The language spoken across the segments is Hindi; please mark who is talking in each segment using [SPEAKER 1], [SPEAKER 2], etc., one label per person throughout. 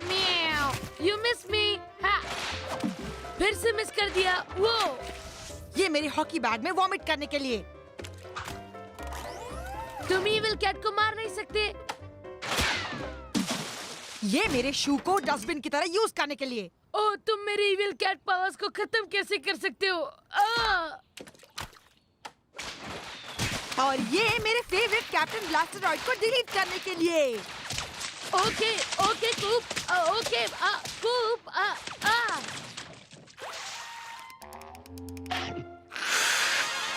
[SPEAKER 1] म्याऊ, you miss me? हा, फिर से मिस कर दिया। वो
[SPEAKER 2] ये मेरे हॉकी बैग में वॉमिट करने के लिए।
[SPEAKER 1] तुम इविल कैट को मार नहीं सकते।
[SPEAKER 2] ये मेरे शू को डस्टबिन की तरह यूज करने के लिए।
[SPEAKER 1] ओह, तुम मेरी इविल कैट पावर्स को खत्म कैसे कर सकते हो?
[SPEAKER 2] और ये मेरे फेवरेट कैप्टन ब्लास्टरॉइड को डिलीट करने के लिए।
[SPEAKER 1] ओके, ओके कूप, ओके कूप,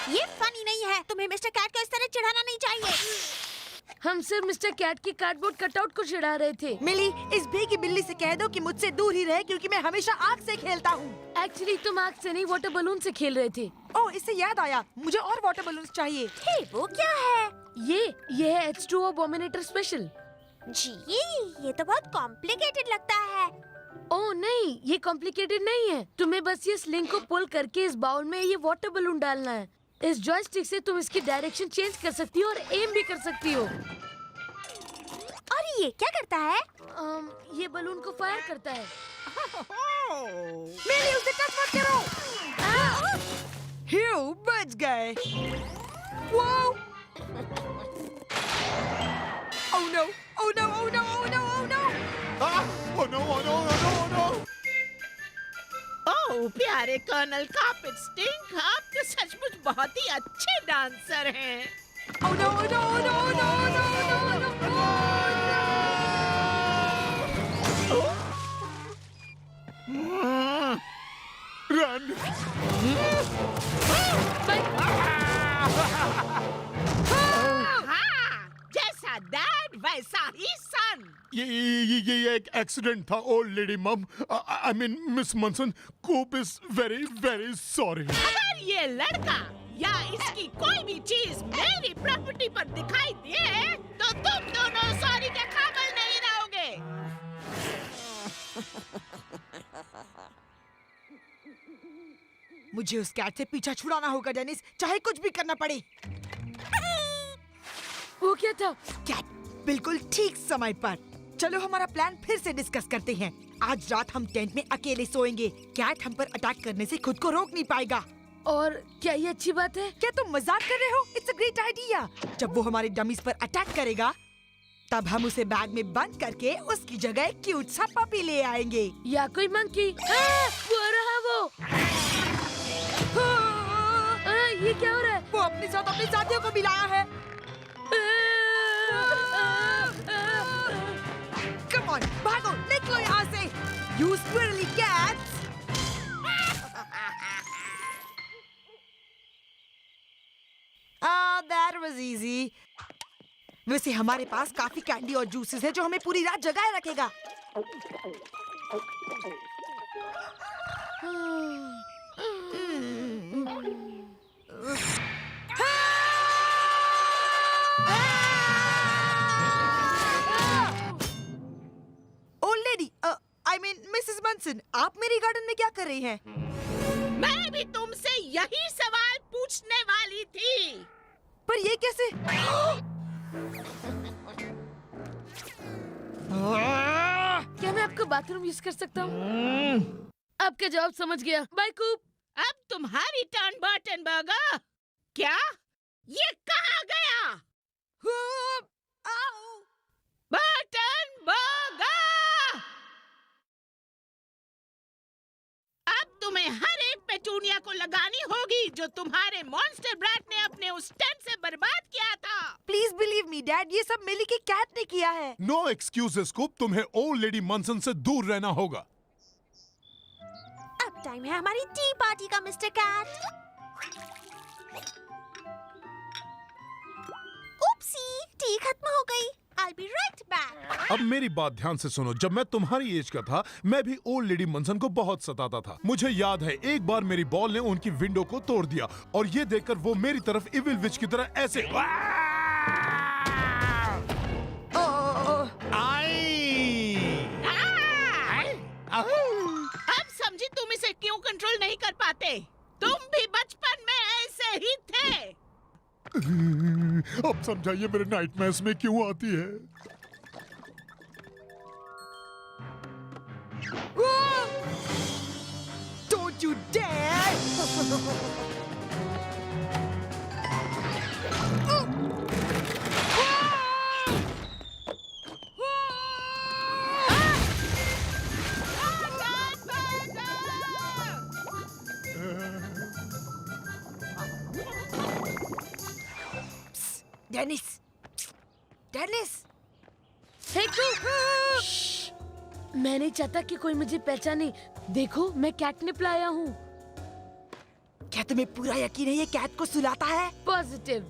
[SPEAKER 3] ये फनी नहीं है। तुम्हें मिस्टर कैट को इस तरह चिढ़ाना नहीं चाहिए।
[SPEAKER 1] हम सिर्फ मिस्टर कैट की कार्डबोर्ड कटआउट को चिढ़ा रहे थे।
[SPEAKER 2] मिली, इस भीगी बिल्ली से कह दो कि मुझसे दूर ही रहे, क्योंकि मैं हमेशा आग से खेलता हूँ।
[SPEAKER 1] एक्चुअली तुम आग से नहीं, वाटर बलून से खेल रहे थे।
[SPEAKER 2] ओह, इससे याद आया, मुझे और वाटर बलून्स चाहिए।
[SPEAKER 3] हे, वो क्या है?
[SPEAKER 1] ये है H2O Abominator स्पेशल।
[SPEAKER 3] जी, ये तो बहुत कॉम्प्लिकेटेड लगता है।
[SPEAKER 1] ओह नहीं, ये कॉम्प्लिकेटेड नहीं है। तुम्हें बस ये स्लिंग को पुल करके इस बाउल में ये वाटर बलून डालना है। इस जॉयस्टिक से तुम इसकी डायरेक्शन चेंज कर सकती हो और एम भी कर सकती हो।
[SPEAKER 3] और ये क्या करता है?
[SPEAKER 1] ये बलून को फायर करता है।
[SPEAKER 2] मिली, उसे टच मत करो। ह्यू, बच गए। Wow! Oh no, oh no, oh no, oh no, oh no!
[SPEAKER 4] Oh no, oh no, oh no, oh no!
[SPEAKER 5] Oh प्यारे कर्नल कार्पेट स्टिंक, आप तो सचमुच बहुत ही अच्छे डांसर हैं।
[SPEAKER 2] Oh no, oh no, oh no, oh no, oh no, oh no,
[SPEAKER 4] Run!
[SPEAKER 5] हाँ, जैसा डैड वैसा ही सन।
[SPEAKER 4] ये एक एक्सीडेंट था, old lady ma'am. I mean, miss Munson, Coop is very very sorry.
[SPEAKER 5] अगर ये लड़का या इसकी कोई भी चीज मेरी प्रॉपर्टी पर दिखाई दे, तो तुम दोनों सॉरी के काबिल नहीं रहोगे।
[SPEAKER 2] मुझे उस कैट से पीछा छुड़ाना होगा डेनिस, चाहे कुछ भी करना पड़े।
[SPEAKER 1] वो क्या था?
[SPEAKER 2] कैट बिल्कुल ठीक समय पर। चलो हमारा प्लान फिर से डिस्कस करते हैं। आज रात हम टेंट में अकेले सोएंगे। कैट हम पर अटैक करने से खुद को रोक नहीं पाएगा।
[SPEAKER 1] और क्या ये अच्छी बात है?
[SPEAKER 2] क्या तुम मजाक कर रहे हो? It's a great idea. जब वो हमारे डमीज पर अटैक करेगा, तब हम उसे बैग में बंद करके उसकी जगह एक क्यूट सा पपी ले आएंगे।
[SPEAKER 1] या कोई मंकी? वो रहा वो। ये क्या हो रहा है?
[SPEAKER 2] वो अपने साथ अपने साथियों को मिलाया है। Come on, भागो, निकलो यहाँ से। You squirrely cats! That was easy. वैसे हमारे पास काफी कैंडी और जूसेस है जो हमें पूरी रात जगाए रखेगा। Old lady, I mean Mrs Munson, आप मेरी गार्डन में क्या कर रही हैं?
[SPEAKER 5] मैं भी तुमसे यही सवाल पूछने वाली थी।
[SPEAKER 2] पर ये कैसे?
[SPEAKER 1] क्या मैं आपका बाथरूम यूज कर सकता हूँ? आपका जवाब समझ गया। बाय कूप।
[SPEAKER 5] अब तुम्हारी टर्न बर्टन बर्गर। क्या? ये कहाँ गया? Burton burger! अब तुम्हें हर एक पेटूनिया को लगानी होगी जो तुम्हारे मॉन्स्टर ब्रैट ने अपने उस टेंट से बर्बाद किया था।
[SPEAKER 2] प्लीज बिलीव मी डैड, ये सब मिली की कैट ने किया है।
[SPEAKER 4] नो एक्सक्यूजेस कूप, तुम्हें ओल्ड लेडी मनसन से दूर रहना होगा।
[SPEAKER 3] अब टाइम है हमारी टी पार्टी का मिस्टर कैट। उप्सी, टी खत्म हो गई। I'll be right back.
[SPEAKER 4] अब मेरी बात ध्यान से सुनो। जब मैं तुम्हारी एज का था, मैं भी ओल्ड लेडी मनसन को बहुत सताता था। मुझे याद है एक बार मेरी बॉल ने उनकी विंडो को तोड़ दिया और ये देखकर वो मेरी तरफ इविल विच की तरह ऐसे
[SPEAKER 5] अब समझी तुम इसे क्यों कंट्रोल नहीं कर पाते। तुम भी बचपन में ऐसे ही थे।
[SPEAKER 4] अब समझाइए मेरे नाइटमेयर्स में क्यों आती है।
[SPEAKER 2] you dare! डेनिस, डेनिस,
[SPEAKER 1] हे मैं नहीं चाहता कि कोई मुझे पहचाने। देखो, मैं कैटनिप लाया हूँ।
[SPEAKER 2] क्या तुम्हें पूरा यकीन है ये कैट को सुलाता है?
[SPEAKER 1] पॉजिटिव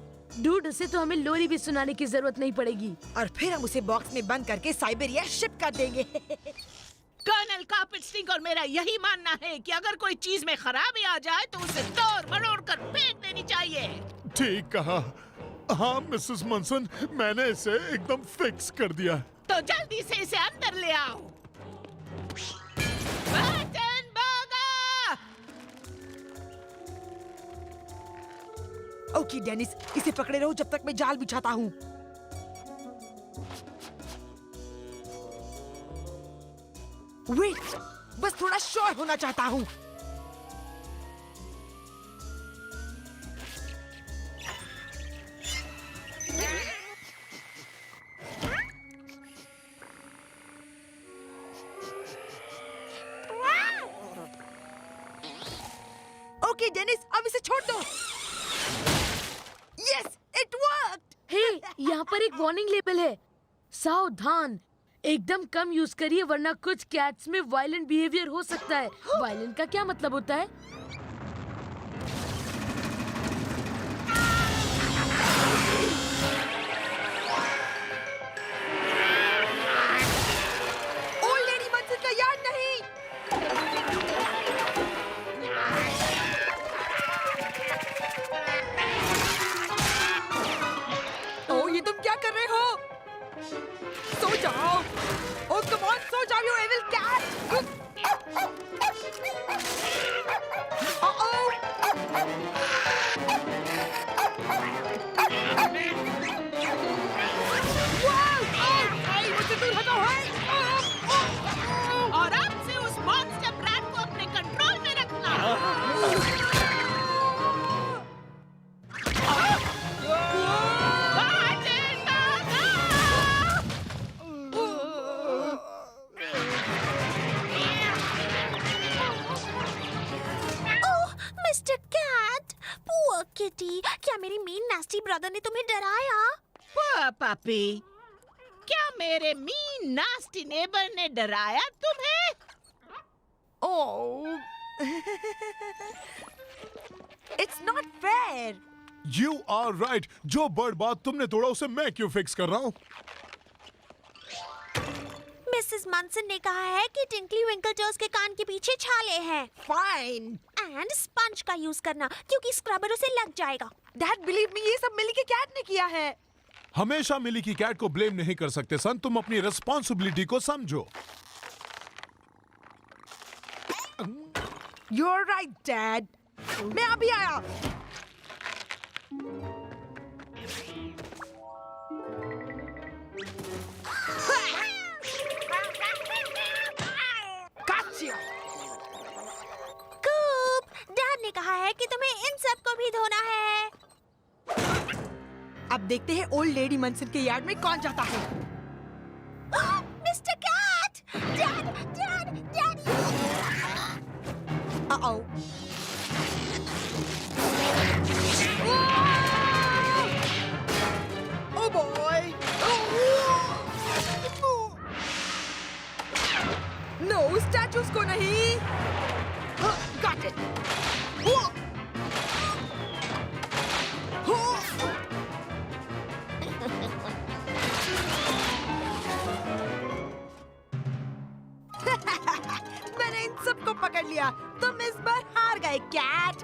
[SPEAKER 1] डूड, उसे तो हमें लोरी भी सुनाने की जरूरत नहीं पड़ेगी।
[SPEAKER 2] और फिर हम उसे बॉक्स में बंद करके साइबेरिया शिप कर देंगे।
[SPEAKER 5] कर्नल कार्पेट स्टिंक और मेरा यही मानना है कि अगर कोई चीज में खराबी आ जाए तो उसे तोड़ मरोड़ कर फेंक देनी चाहिए।
[SPEAKER 4] ठीक कहा। हाँ मिसेस मनसन, मैंने इसे एकदम फिक्स कर दिया।
[SPEAKER 5] तो जल्दी से इसे अंदर ले आओ। Button burger!
[SPEAKER 2] ओके डेनिस, इसे पकड़े रहो जब तक मैं जाल बिछाता हूँ। वेट, बस थोड़ा श्योर होना चाहता हूँ। ओके डेनिस, अब इसे छोड़ दो। Yes, it worked.
[SPEAKER 1] हे, यहाँ पर एक वार्निंग लेबल है। सावधान, एकदम कम यूज करिए वरना कुछ कैट्स में वायलेंट बिहेवियर हो सकता है। वायलेंट का क्या मतलब होता है?
[SPEAKER 2] ओल्ड लेडी मंजिल का याद नहीं। ओ, ये तुम क्या कर रहे हो? सो जाओ। ओ कम ऑन, सो जाओ यू एविल कैट। मुझसे दूर हटो।
[SPEAKER 5] और अब से उस मॉन्स्टर ब्रैट को अपने कंट्रोल में रखना। बटन
[SPEAKER 3] ओह, मिस्टर कैट, पुअर किटी, क्या मेरी मीन नास्टी ब्रदर ने तुम्हें डराया?
[SPEAKER 5] बर्गर! पापी, क्या मेरे मीन नास्टी नेबर ने डराया तुम्हें?
[SPEAKER 2] Oh, it's not fair.
[SPEAKER 4] You are right. जो बर्ड बात तुमने तोड़ा उसे मैं क्यों फिक्स कर रहा हूँ?
[SPEAKER 3] मिसेस मनसन ने कहा है कि टिंकली विंकल टोज के कान के पीछे छाले हैं।
[SPEAKER 2] Fine.
[SPEAKER 3] एंड स्पंज का यूज करना, क्योंकि स्क्रबर उसे लग जाएगा।
[SPEAKER 2] Dad, believe me, ये सब मिली के कैट ने किया है।
[SPEAKER 4] हमेशा मिली की कैट को ब्लेम नहीं कर सकते सन। तुम अपनी रिस्पॉन्सिबिलिटी को समझो।
[SPEAKER 2] You're right, Dad. मैं अभी आया। Gotcha.
[SPEAKER 3] कूप, डैड ने कहा है कि तुम्हें इन सब को भी धोना है।
[SPEAKER 2] अब देखते हैं ओल्ड लेडी मनसन के यार्ड में कौन जाता है।
[SPEAKER 3] Mister cat, dad, dad, daddy.
[SPEAKER 2] Uh-oh. Oh boy. No, statues को नहीं. Got it. मैंने इन सबको पकड़ लिया। तुम इस बार हार गए कैट।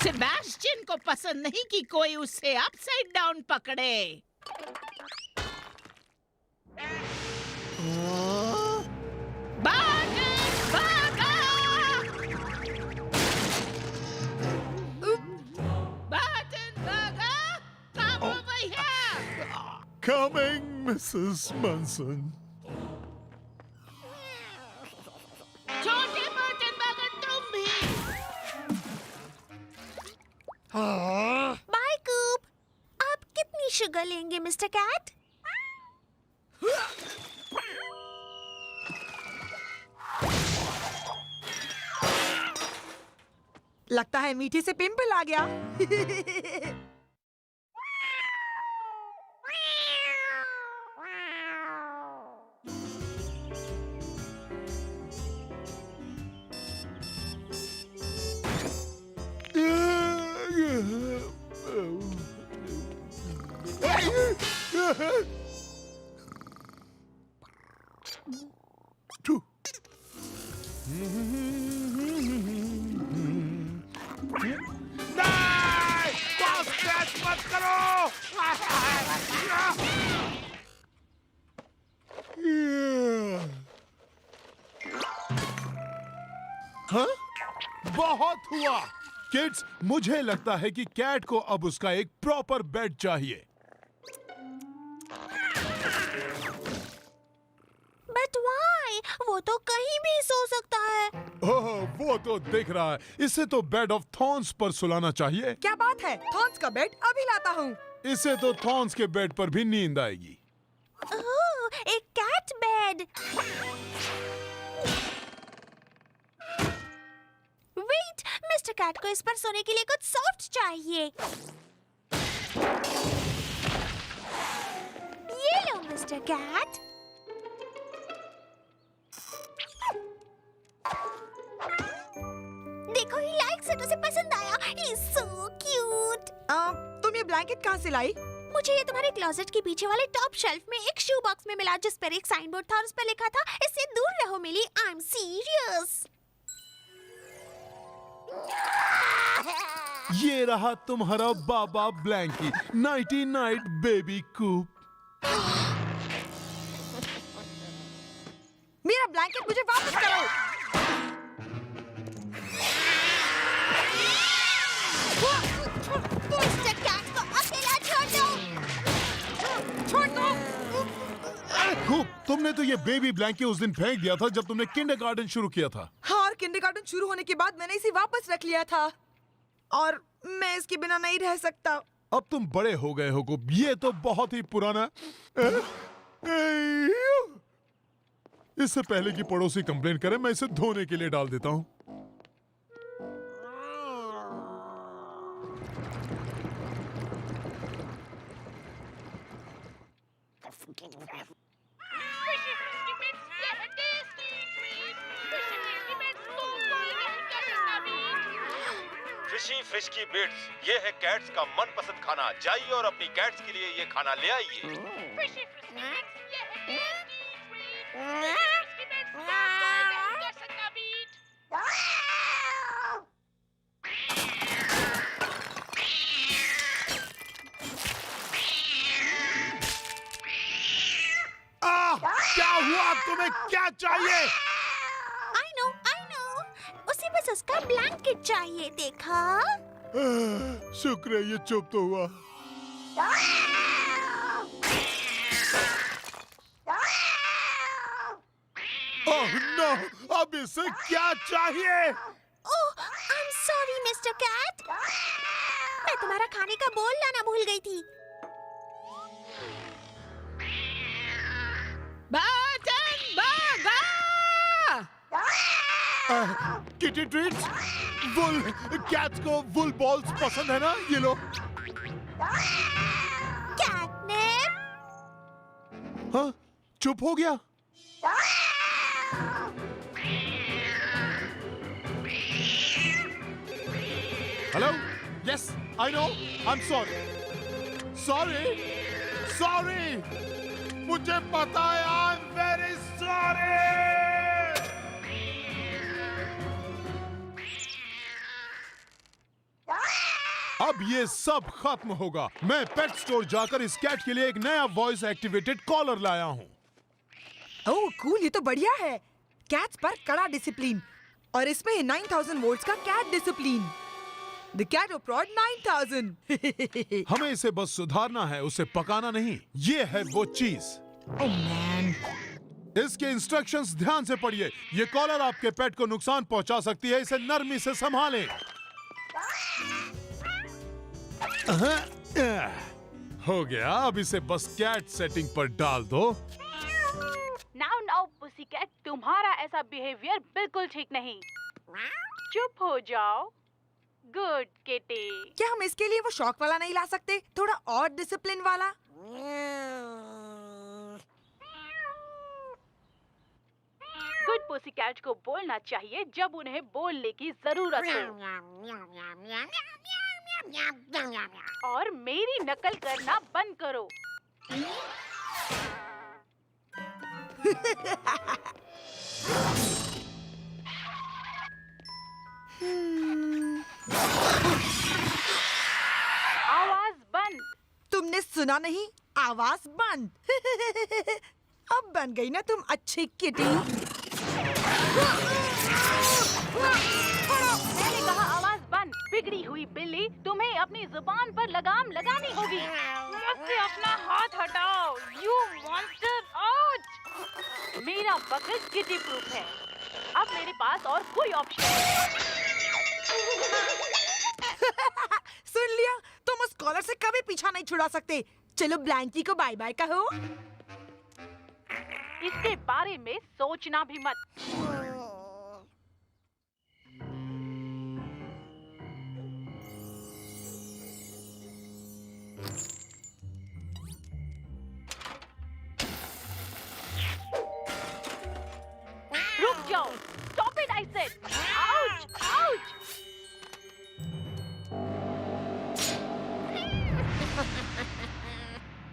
[SPEAKER 5] सेबेस्टियन को पसंद नहीं कि कोई उसे अपसाइड डाउन पकड़े।
[SPEAKER 4] Coming, Mrs. Munson.
[SPEAKER 3] बाय कूप। आप कितनी शुगर लेंगे मिस्टर कैट?
[SPEAKER 2] लगता है मीठी से पिंपल आ गया।
[SPEAKER 4] हाँ? बहुत हुआ किड्स, मुझे लगता है कि कैट को अब उसका एक प्रॉपर बेड चाहिए।
[SPEAKER 3] But why? वो तो कहीं भी सो सकता है।
[SPEAKER 4] ओह, वो तो दिख रहा है। इसे तो बेड ऑफ थॉर्न्स पर सुलाना चाहिए।
[SPEAKER 2] क्या बात है? थॉर्न्स का बेड अभी लाता हूँ।
[SPEAKER 4] इसे तो थॉर्न्स के बेड पर भी नींद आएगी।
[SPEAKER 3] ओह, एक cat bed. Wait, mister cat को इस पर सोने के लिए कुछ सॉफ्ट चाहिए। ये लो मिस्टर कैट। देखो, ही लाइक्स इट, उसे पसंद आया। He is so cute.
[SPEAKER 2] तुम ये ब्लैंकेट कहाँ से लाई?
[SPEAKER 3] मुझे ये तुम्हारे क्लोजेट के पीछे वाले टॉप शेल्फ में एक शू बॉक्स में मिला, जिस पर एक साइन बोर्ड था और उस पर लिखा था, इससे दूर रहो मिली, आई एम सीरियस।
[SPEAKER 4] ये रहा तुम्हारा बाबा ब्लैंकी। नाइटी नाइट बेबी कूप।
[SPEAKER 2] मेरा ब्लैंकेट मुझे वापस करो।
[SPEAKER 3] मिस्टर कैट को अकेला छोड़ दो।
[SPEAKER 2] छोड़ दो।
[SPEAKER 4] कूप, तुमने तो ये बेबी ब्लैंकी उस दिन फेंक दिया था जब तुमने किंडरगार्टन शुरू किया था।
[SPEAKER 2] हाँ, और किंडरगार्टन शुरू होने के बाद मैंने इसे वापस रख लिया था और मैं इसके बिना नहीं रह सकता।
[SPEAKER 4] अब तुम बड़े हो गए हो कूप, ये तो बहुत ही पुराना। इससे पहले कि पड़ोसी कंप्लेन करे, मैं इसे धोने के लिए डाल देता हूँ।
[SPEAKER 6] फिशी फ्रिस्की बिट्स, ये है कैट्स का मनपसंद खाना। जाइए और अपनी कैट्स के लिए ये खाना ले आइए।
[SPEAKER 4] क्या हुआ? तुम्हें क्या चाहिए?
[SPEAKER 3] आई नो, उसे बस उसका ब्लैंकेट चाहिए। देखा?
[SPEAKER 4] शुक्र है ये चुप तो हुआ। ओह नो, अब इसे क्या चाहिए?
[SPEAKER 3] Oh, I am sorry mister cat. मैं तुम्हारा खाने का बोल लाना भूल गई थी।
[SPEAKER 4] किटी ट्रीट्स, वुल कैट्स को वुल बॉल्स पसंद है ना? ये लो।
[SPEAKER 3] कैटनिप।
[SPEAKER 4] हाँ, चुप हो गया। Hello, yes, I know, I am sorry, मुझे पता है, आई एम वेरी सॉरी। अब ये सब खत्म होगा। मैं पेट स्टोर जाकर इस कैट के लिए एक नया वॉइस एक्टिवेटेड कॉलर लाया हूँ।
[SPEAKER 2] ओह कूल, ये तो बढ़िया है। कैट्स पर कड़ा डिसिप्लिन और इसमें 9000 वोल्ट्स का cat discipline. The cat of prod 9000।
[SPEAKER 4] हमें इसे बस सुधारना है, उसे पकाना नहीं। ये है वो चीज।
[SPEAKER 2] ओह मैन,
[SPEAKER 4] इसके इंस्ट्रक्शंस ध्यान से पढ़िए। ये कॉलर आपके पेट को नुकसान पहुंचा सकती है, इसे नरमी से संभालें। हो गया, अब इसे बस कैट सेटिंग पर डाल दो।
[SPEAKER 7] नाउ पुसीकैट, तुम्हारा ऐसा बिहेवियर बिल्कुल ठीक नहीं। चुप हो जाओ। Good kitty.
[SPEAKER 2] क्या हम इसके लिए वो शौक वाला नहीं ला सकते, थोड़ा और डिसिप्लिन वाला?
[SPEAKER 7] गुड पुसीकैट को बोलना चाहिए जब उन्हें बोलने की जरूरत हो, और मेरी नकल करना बंद करो। आवाज बंद।
[SPEAKER 2] तुमने सुना नहीं? आवाज बंद। अब बन गई ना तुम अच्छी किटी।
[SPEAKER 7] मैंने कहा आवाज बंद। बिगड़ी हुई बिल्ली, तुम्हें अपनी जुबान पर लगाम लगानी होगी। मुझसे अपना हाथ हटाओ, यू मॉन्स्टर। आउच! मेरा बकल किटी प्रूफ है। अब मेरे पास और कोई ऑप्शन नहीं।
[SPEAKER 2] सुन लिया, तुम उस कॉलर से कभी पीछा नहीं छुड़ा सकते। चलो ब्लैंकी को बाय बाय कहो।
[SPEAKER 7] इसके बारे में सोचना भी मत। रुक जाओ। Stop it, I said. Ouch! Ouch!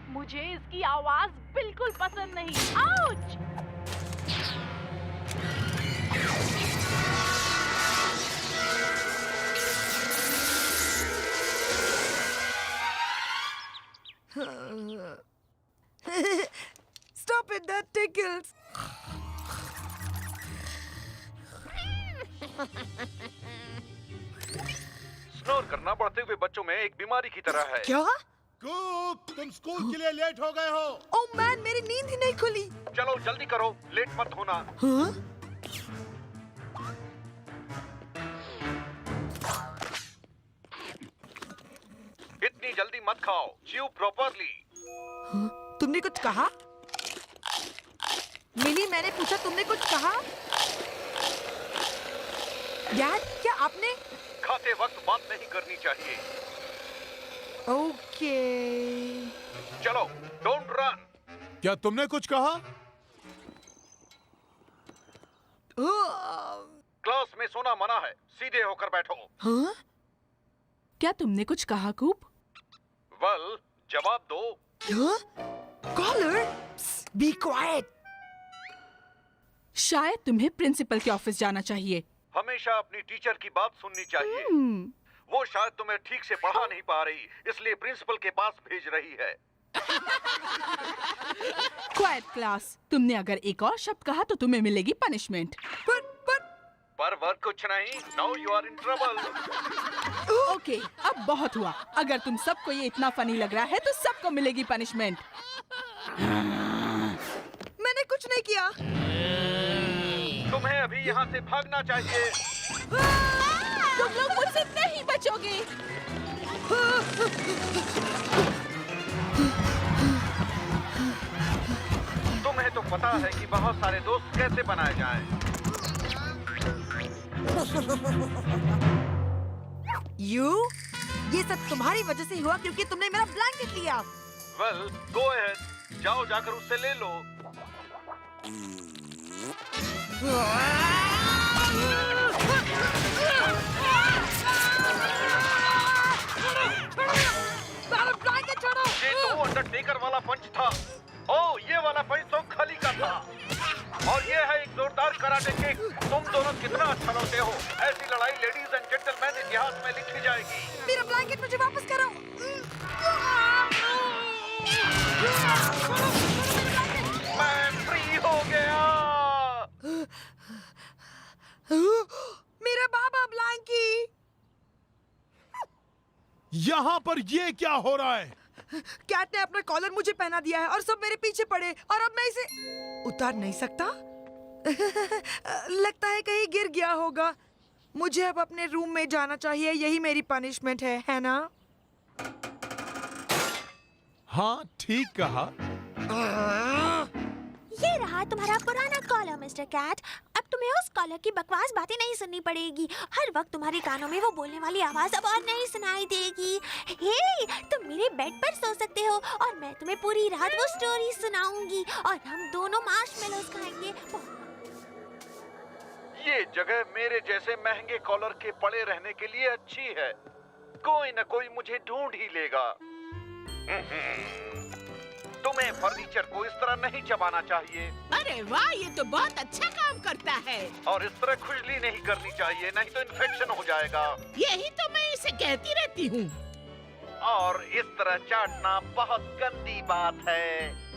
[SPEAKER 7] मुझे इसकी आवाज बिल्कुल पसंद नहीं। Ouch!
[SPEAKER 2] Stop it, that tickles.
[SPEAKER 6] Snore करना बढ़ते हुए बच्चों में एक बीमारी की तरह है।
[SPEAKER 2] क्या?
[SPEAKER 4] कुक, तुम स्कूल के लिए लेट हो गए हो।
[SPEAKER 2] ओह मैन, मेरी नींद ही नहीं खुली।
[SPEAKER 6] चलो जल्दी करो, लेट मत होना।
[SPEAKER 2] हाँ?
[SPEAKER 6] इतनी जल्दी मत खाओ, च्यू प्रॉपरली।
[SPEAKER 2] तुमने कुछ कहा? मिली, मैंने पूछा तुमने कुछ कहा? डैड, क्या आपने?
[SPEAKER 6] खाते वक्त बात नहीं करनी चाहिए।
[SPEAKER 2] ओके।
[SPEAKER 6] चलो, डोंट रन।
[SPEAKER 4] क्या तुमने कुछ कहा?
[SPEAKER 6] क्लास में सोना मना है, सीधे होकर बैठो।
[SPEAKER 2] हाँ?
[SPEAKER 8] क्या तुमने कुछ कहा कूप?
[SPEAKER 6] वेल, जवाब दो।
[SPEAKER 2] क्या? कॉलर? Be quiet.
[SPEAKER 8] शायद तुम्हें प्रिंसिपल के ऑफिस जाना चाहिए।
[SPEAKER 6] हमेशा अपनी टीचर की बात सुननी चाहिए। वो शायद तुम्हें ठीक से पढ़ा नहीं पा रही, इसलिए प्रिंसिपल के पास भेज रही है।
[SPEAKER 8] Quite class. तुमने अगर एक और शब्द कहा तो तुम्हें मिलेगी पनिशमेंट।
[SPEAKER 6] पर वर्क कुछ नहीं। Now you are in trouble.
[SPEAKER 8] Okay, अब बहुत हुआ। अगर तुम सबको ये इतना फनी लग रहा है तो सबको मिलेगी पनिशमेंट।
[SPEAKER 2] मैंने कुछ नहीं किया।
[SPEAKER 6] तुम्हें अभी यहाँ से भागना चाहिए।
[SPEAKER 8] तुम लोग मुझसे नहीं बचोगे।
[SPEAKER 6] तुम्हें तो पता है कि बहुत सारे दोस्त कैसे बनाए जाएं।
[SPEAKER 2] ये सब तुम्हारी वजह से हुआ क्योंकि तुमने मेरा ब्लैंकेट लिया।
[SPEAKER 6] वेल, गो अहेड, जाओ जाकर उससे ले लो। ये तो अंडरटेकर वाला पंच था। ओह, ये वाला पंच तो खली का था। और ये है एक जोरदार कराटे किक। तुम दोनों कितना अच्छा लड़ते हो। ऐसी लड़ाई लेडीज एंड जेंटलमैन इतिहास में लिखी जाएगी।
[SPEAKER 2] मेरा ब्लैंकेट मुझे वापस करो।
[SPEAKER 6] मैं फ्री हो गया।
[SPEAKER 2] मेरा बाबा ब्लैंकी।
[SPEAKER 4] यहाँ पर ये क्या हो रहा है?
[SPEAKER 2] कैट ने अपना कॉलर मुझे पहना दिया है और सब मेरे पीछे पड़े और अब मैं इसे उतार नहीं सकता। लगता है कहीं गिर गया होगा। मुझे अब अपने रूम में जाना चाहिए। यही मेरी पनिशमेंट है ना?
[SPEAKER 4] हाँ, ठीक कहा।
[SPEAKER 3] ये रहा तुम्हारा पुराना कॉलर मिस्टर कैट। अब तुम्हें उस कॉलर की बकवास बातें नहीं सुननी पड़ेगी। हर वक्त तुम्हारे कानों में वो बोलने वाली आवाज अब और नहीं सुनाई देगी। हे, तुम मेरे बेड पर सो सकते हो और मैं तुम्हें पूरी रात वो स्टोरी सुनाऊंगी और हम दोनों मार्शमेलोज खाएंगे।
[SPEAKER 6] ये जगह मेरे जैसे महंगे कॉलर के पड़े रहने के लिए अच्छी है। कोई न कोई मुझे ढूंढ ही लेगा। तुम्हें फर्नीचर को इस तरह नहीं चबाना चाहिए।
[SPEAKER 5] अरे वाह, ये तो बहुत अच्छा काम करता है।
[SPEAKER 6] और इस तरह खुजली नहीं करनी चाहिए, नहीं तो इन्फेक्शन हो जाएगा।
[SPEAKER 5] यही तो मैं इसे कहती रहती हूँ।
[SPEAKER 6] और इस तरह चाटना बहुत गंदी बात है।